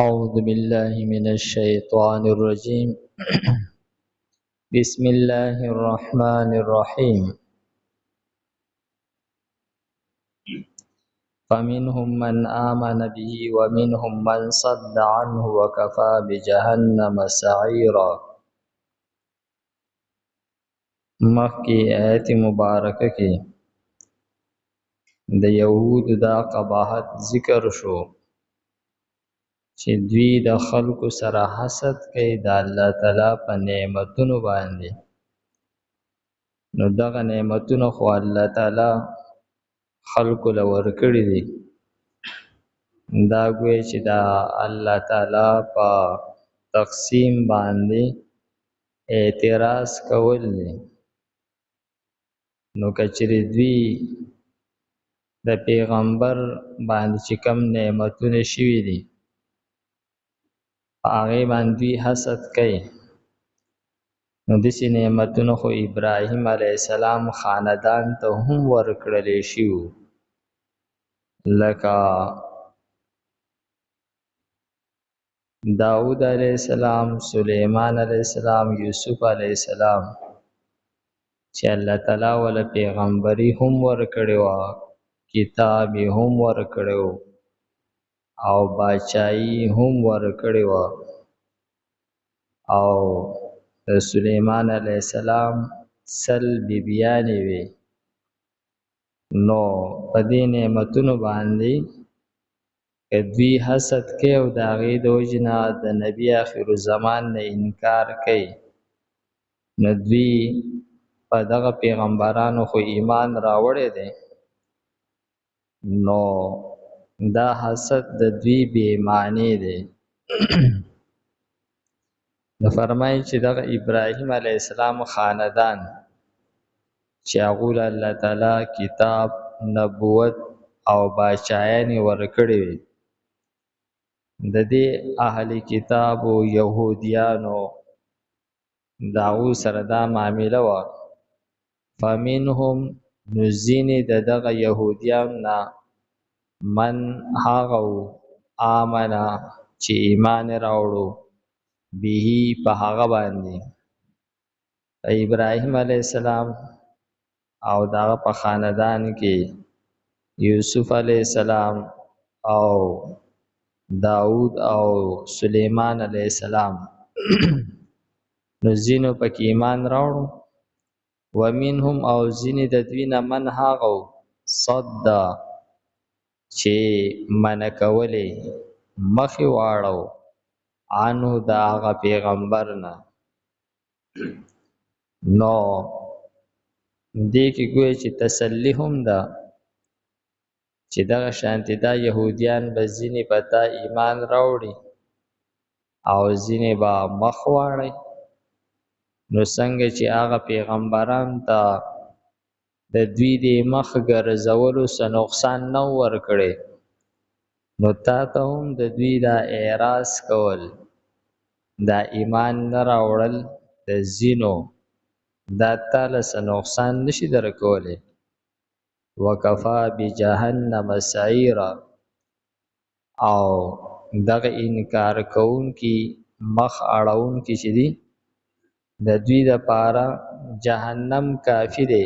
أعوذ بالله من الشيطان الرجيم بسم الله الرحمن الرحيم فمنهم من آمن به ومنهم من صد عنه وكفى بجهنم سعيرا مخی آیت مبارکه کې د یهود دا قباحت ذکر شو چې دوی د خلکو سره حسد کوي د الله تعالی په نعمتونو باندې نو دغه نعمتونه خو الله تعالی خلکو له ورکړي دي دا ګوي چې دا الله تعالی په تقسیم باندې اعتراض کول دي نو کچری دوی د پیغمبر باندې چې کم نعمتونه شوي دي هغه باندې حسد کوي نو دسی نعمتونه خو ابراهیم علیه السلام خاندان ته هم ورکړل شي لکه داود علیہ السلام سلیمان علیہ السلام یوسف علیہ السلام چې الله تعالی ول پیغمبري هم ورکړو کتاب هم ورکړو او بادشاہي هم ورکړو او سلیمان علیہ السلام سل بیبیان وی نو پدې نعمتونو باندې دوی حسد کوي او د هغې د وجې د نبي آخر الزمان نه انکار کوي نو دوی په دغه پیغمبرانو خو ایمان راوړی دی نو دا حسد د دوی بې معنی دی نو فرمایي چې دغه ابراهیم علیه السلام خاندان چې هغو له الله تعالی کتاب نبوت او بادشاهیانې ورکړې وي د دې اهل کتاب او يهوديانو داو سره دا معامله وا فمنهم نزين دغه يهوديان نا من هاغو آمنا چې ایمان راوړو به په هغه باندې ابراهيم عليه السلام او داغه په خاندان کې یوسف علیہ السلام او داود او سلیمان علیہ السلام نو زینو پکې ایمان راوړو ومنهم او زین د دوینه من هاغو صد چې من کولې مخې واړو عنو دا هغه پیغمبرنا نو دې کې ګوي چې تسلی هم ده چې دغه شانتی دا يهوديان به ځینې پتا ایمان راوړي او ځینې به مخ واړي نو څنګه چې هغه پیغمبران ته د دوی د مخ ګرځولو څه نقصان نه ورکړي نو تا ته هم د دوی دا اعراض کول دا ایمان نه راوړل د ځینو دا تعالی څه نقصان نشي درکولی وکفا بجهنم سعیرا او دغه انکار کون کی مخ اړون کی چې دی د دوی د پاره جهنم کافی دی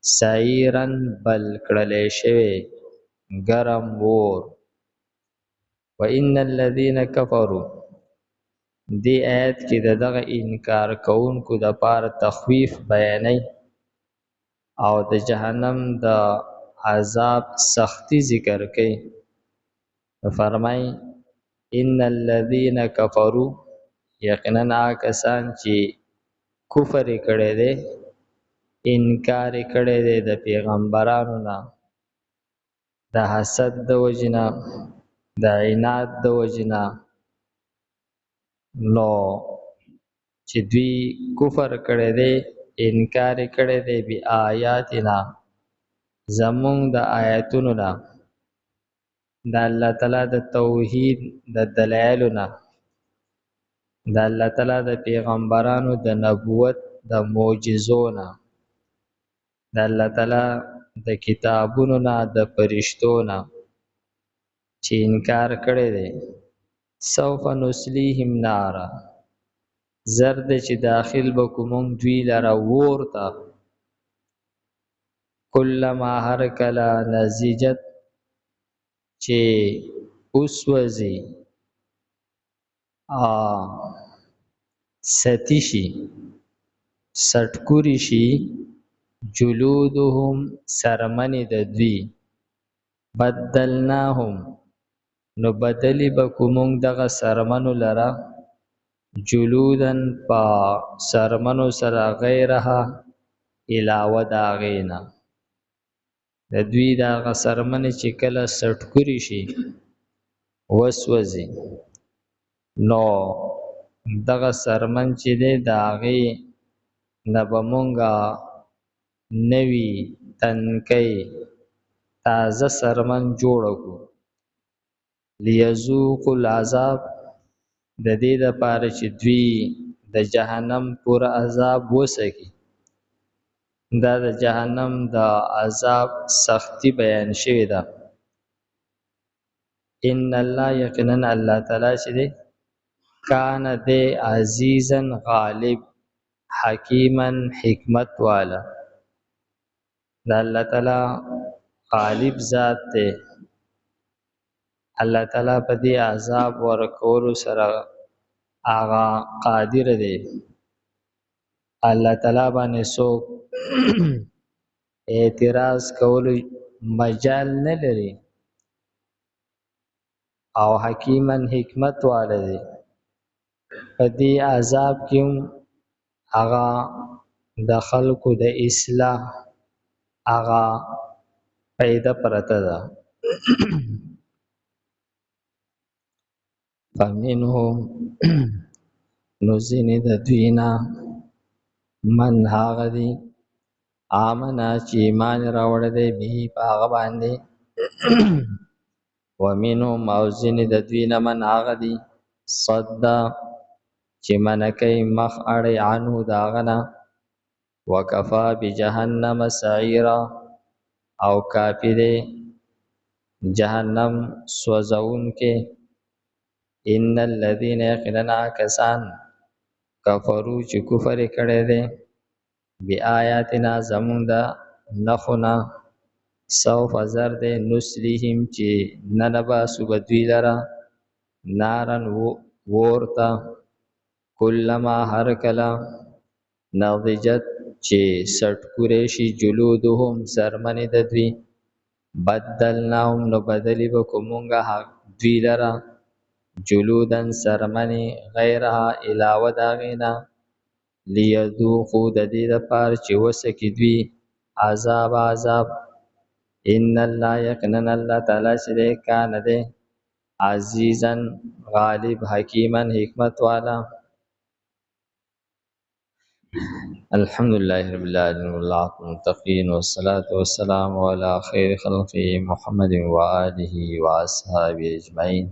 سعیرن بل کړلې شوی ګرم ور وان الذين كفروا دی آیت کې دغه انکار کون کو د پاره تخویف بیانای او د جهنم د عذاب سختی ذکر کړي فرمای ان الذين كفروا یقینا کسان چې کفر کړي دي انکار کړي دي د پیغمبرانو نه د حسد د وجنا د عناد د وجنا نو چې دوی کفر کړي دي انکار کړي دی بی آیاتنا زمون د آیاتونو نه د الله تعالی د توحید د دلایلونه د الله تعالی د پیغمبرانو د نبوت د معجزونه د الله تعالی د کتابونو نه د فرشتو نه چې انکار کړي دی سوف نسلیهم نارا زرد چې داخل بکومون دوی لره ورته کلما هر کله نزیجت چې اوسوځي ستیشي سټکوري شي جلودهم سرمنی د دوی بدلناهم نو بدلی بکومونگ دغه سرمنو لرا جلودن پا سرمنو سرا غیرها علاوه داغینا د دوی دغه سرمنی چې کله سټکوري شي وسوځي نو دغه سرمن چې دی داغی نبمونگا نوی تنکی تازه سرمن جوړو کو لیذوق العذاب د دې لپاره چې دوی د جهنم پور عذاب وسکي دا د جهنم د عذاب سختی بیان شوی ده ان الله یقینا الله تعالی چې دی کان دی عزیزا غالب حکیما حکمت والا دا الله تعالی غالب ذات دی الله تعالی په دې عذاب ورکول سره آغا قادر دی الله تعالی باندې څوک اعتراض کول مجال نه لري او حکیما حکمت والا دی په دې عذاب کې آغا د خلقو د اصلاح آغا پیدا پرته ده فمنهم نزین د دوینا من هاغه دی آمنا چې ایمان راوړ دی به هغه باندې ومنهم اوزین د دوینا من هاغه دی صدا چې منکې مخ اړې عنه داغنا وکفا بجهنم سعیرا او کافی دی جهنم سوزون کې ان الذين يقيننا کسان کفرو چې کفر کړي دي بیااتنا زمون دا نخنا سوف زر دے نسلیهم چې ننبا سبدوی لرا نارن ورتا کلما هر کلا نضجت چې سټکوریشی جلودهم سرمنی د دوی بدلناهم نو بدلی بکمونگا دوی لرا جلودن سرمنی غیرها علاوه داغینا لیذوقوا د دې لپاره چې وسکي دوی عذاب ان الله یقینا الله تعالی چې کان ده عزیزا غالب حکیما حکمت والا الحمد لله رب العالمین والعاقبۃ للمتقین والصلاة والسلام علی خیر خلقه محمد و آله و اصحابه اجمعین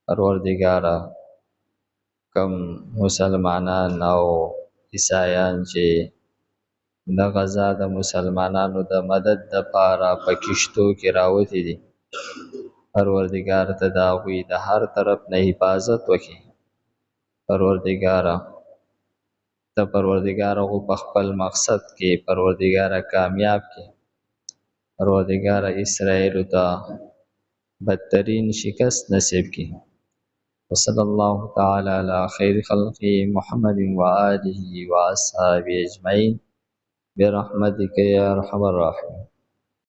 پروردگارا کم مسلمانان او عیسایان چې د غزا د مسلمانانو د مدد د پاره پکشتو کې راوتی دي پروردگار ته دا غوي د هر طرف نه حفاظت وکړي پروردگارا ته پروردگار غو په خپل مقصد کې پروردگار کامیاب کې پروردگار اسرائیل ته بدترین شکست نصیب کې وصلی الله تعالی علی خیر خلقه محمد و آله و اصحابه اجمعین برحمتک یا ارحم الراحمین